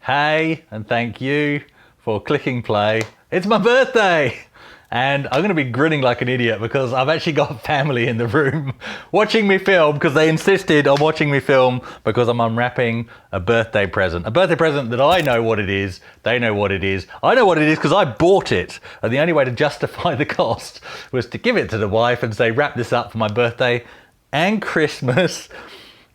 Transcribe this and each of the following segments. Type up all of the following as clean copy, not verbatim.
Hey, and thank you for clicking play. It's my birthday! And I'm going to be grinning like an idiot because I've actually got family in the room watching me film because they insisted on watching me film because I'm unwrapping a birthday present. A birthday present that I know what it is, they know what it is. I know what it is because I bought it. And the only way to justify the cost was to give it to the wife and say, wrap this up for my birthday and Christmas.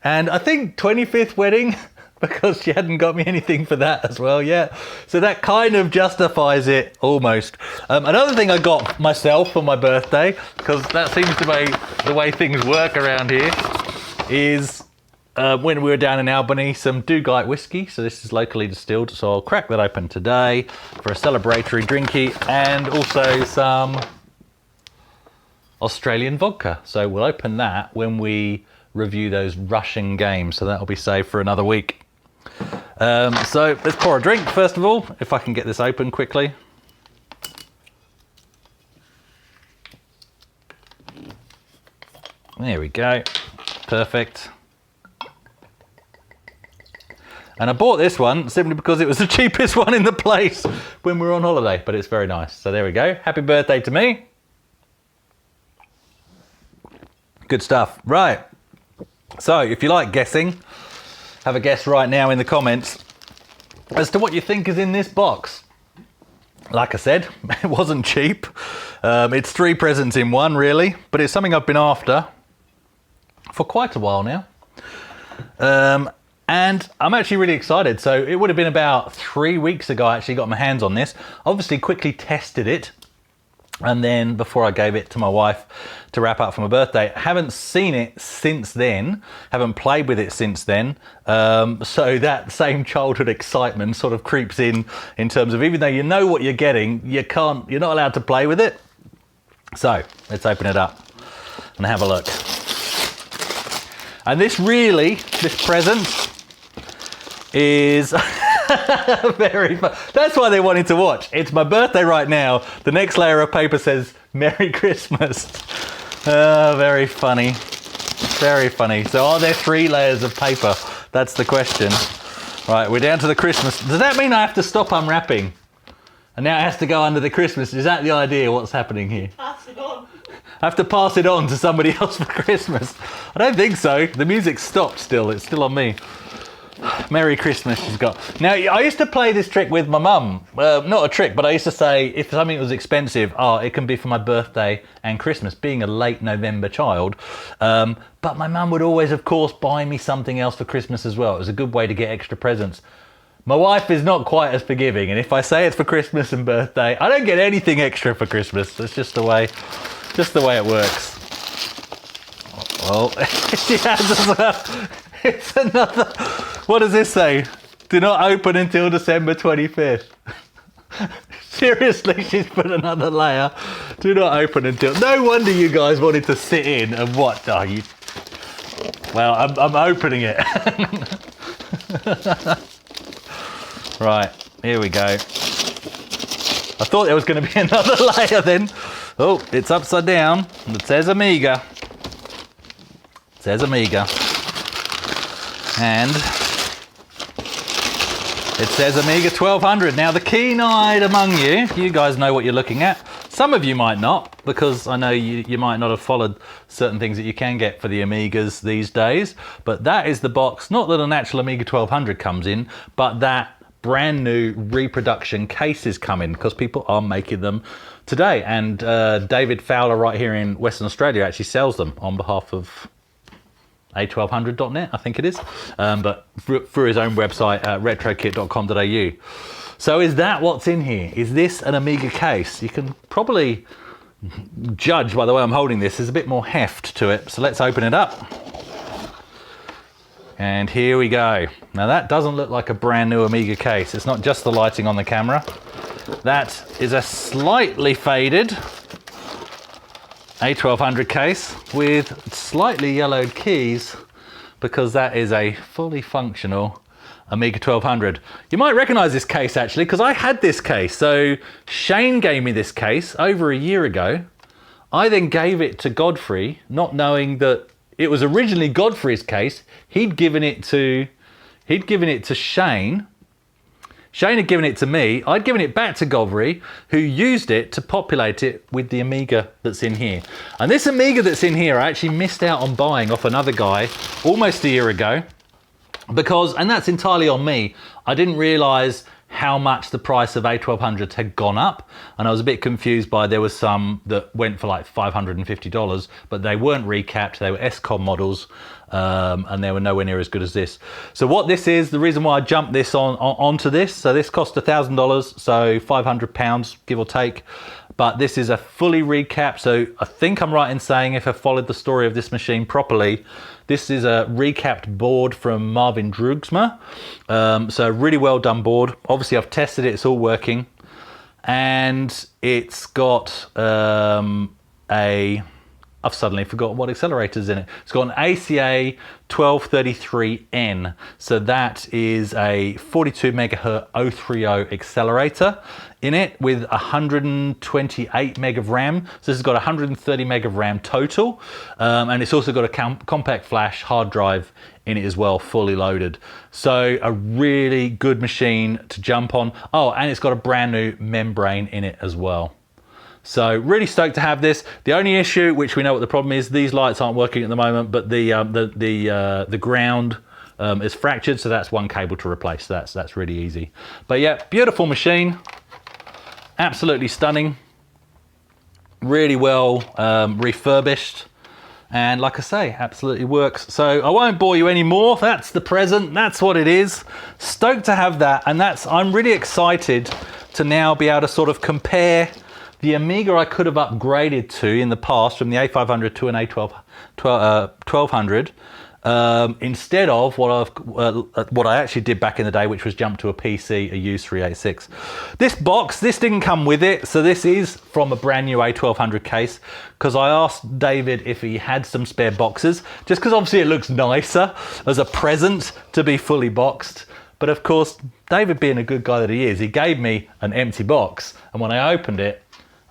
And I think 25th wedding, because she hadn't got me anything for that as well yet. So that kind of justifies it almost. Another thing I got myself for my birthday, because that seems to be the way things work around here, is when we were down in Albany, some Dugite whiskey. So this is locally distilled. So I'll crack that open today for a celebratory drinky, and also some Australian vodka. So we'll open that when we review those Russian games. So that'll be saved for another week. So let's pour a drink first of all, if I can get this open quickly. There we go, perfect. And I bought this one simply because it was the cheapest one in the place when we were on holiday, but it's very nice. So there we go, happy birthday to me. Good stuff, right. So if you like guessing, have a guess right now in the comments as to what you think is in this box. Like I said, it wasn't cheap. It's 3 presents in one really, but it's something I've been after for quite a while now. And I'm actually really excited. So it would have been about 3 weeks ago I actually got my hands on this. Obviously quickly tested it. And then before I gave it to my wife to wrap up for my birthday, haven't seen it since then, haven't played with it since then. So that same childhood excitement sort of creeps in terms of, even though you know what you're getting, you're not allowed to play with it. So let's open it up and have a look. And this present is very fun. That's why they wanted to watch. It's my birthday right now. The next layer of paper says Merry Christmas. Very funny. Very funny. So are there 3 layers of paper? That's the question. Right, we're down to the Christmas. Does that mean I have to stop unwrapping? And now it has to go under the Christmas. Is that the idea? What's happening here? Pass it on. I have to pass it on to somebody else for Christmas. I don't think so. The music stopped still. It's still on me. Merry Christmas she's got. Now, I used to play this trick with my mum. Not a trick, but I used to say if something was expensive, it can be for my birthday and Christmas, being a late November child. But my mum would always, of course, buy me something else for Christmas as well. It was a good way to get extra presents. My wife is not quite as forgiving, and if I say it's for Christmas and birthday, I don't get anything extra for Christmas. That's just the way it works. Well, she has as well. It's another. What does this say? Do not open until December 25th. Seriously, she's put another layer. Do not open until. No wonder you guys wanted to sit in and watch. Oh, you. Well, I'm opening it. Right, here we go. I thought there was going to be another layer then. Oh, it's upside down. It says Amiga. It says Amiga. And it says Amiga 1200. Now the keen-eyed among you guys know what you're looking at. Some of you might not, because I know you might not have followed certain things that you can get for the Amigas these days. But that is the box, not that an actual Amiga 1200 comes in, but that brand new reproduction cases come in, because people are making them today. And David Fowler right here in Western Australia actually sells them on behalf of a1200.net, I think it is, but through his own website, retrokit.com.au. So is that what's in here? Is this an Amiga case? You can probably judge by the way I'm holding this. There's a bit more heft to it. So let's open it up. And here we go. Now that doesn't look like a brand new Amiga case. It's not just the lighting on the camera. That is a slightly faded A1200 case with slightly yellowed keys, because that is a fully functional Amiga 1200. You might recognize this case actually, because I had this case. So Shane gave me this case over a year ago. I then gave it to Godfrey, not knowing that it was originally Godfrey's case. He'd given it to Shane, Shane had given it to me. I'd given it back to Govri, who used it to populate it with the Amiga that's in here. And this Amiga that's in here, I actually missed out on buying off another guy almost a year ago. Because, and that's entirely on me, I didn't realize how much the price of A1200s had gone up, and I was a bit confused by, there was some that went for like $550, but they weren't recapped, they were SCOM models, and they were nowhere near as good as this. So what this is, the reason why I jumped this onto this, so this cost $1,000, so £500, give or take. But this is a fully recapped, so I think I'm right in saying, if I followed the story of this machine properly, this is a recapped board from Marvin Drugsma. So really well done board. Obviously I've tested it, it's all working. And it's got I've suddenly forgotten what accelerator's in it. It's got an ACA 1233N. So that is a 42 megahertz 030 accelerator in it with 128 meg of RAM. So this has got 130 meg of RAM total. And it's also got a compact flash hard drive in it as well, fully loaded. So a really good machine to jump on. Oh, and it's got a brand new membrane in it as well. So really stoked to have this. The only issue, which we know what the problem is, these lights aren't working at the moment, but the ground is fractured, so that's one cable to replace. That's really easy. But yeah, beautiful machine, absolutely stunning, really well refurbished, and like I say, absolutely works. So I won't bore you anymore. That's the present. That's what it is. Stoked to have that, and I'm really excited to now be able to sort of compare the Amiga I could have upgraded to in the past from the A500 to an A1200 instead of what I actually did back in the day, which was jump to a PC, a used 386. This box, this didn't come with it, so this is from a brand new A1200 case, because I asked David if he had some spare boxes, just because obviously it looks nicer as a present to be fully boxed. But of course, David being a good guy that he is, he gave me an empty box, and when I opened it,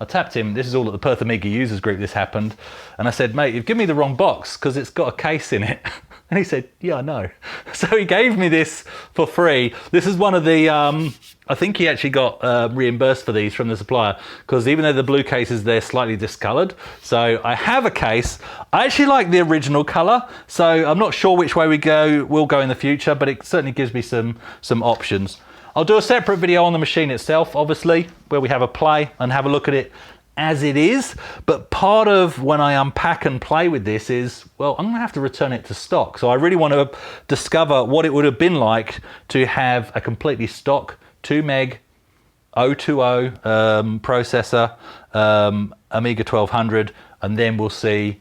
I tapped him. This is all at the Perth Amiga users group this happened. And I said, mate, you've given me the wrong box because it's got a case in it. And he said, yeah, I know. So he gave me this for free. This is one of the, I think he actually got reimbursed for these from the supplier, because even though the blue cases, they're slightly discolored. So I have a case. I actually like the original color. So I'm not sure which way we'll go in the future, but it certainly gives me some options. I'll do a separate video on the machine itself, obviously, where we have a play and have a look at it as it is. But part of when I unpack and play with this is, well, I'm gonna have to return it to stock. So I really want to discover what it would have been like to have a completely stock 2 meg 020 processor, Amiga 1200, and then we'll see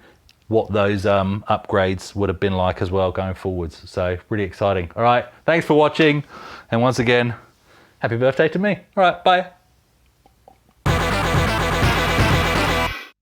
what those upgrades would have been like as well going forwards. So really exciting. All right, thanks for watching. And once again, happy birthday to me. All right, bye.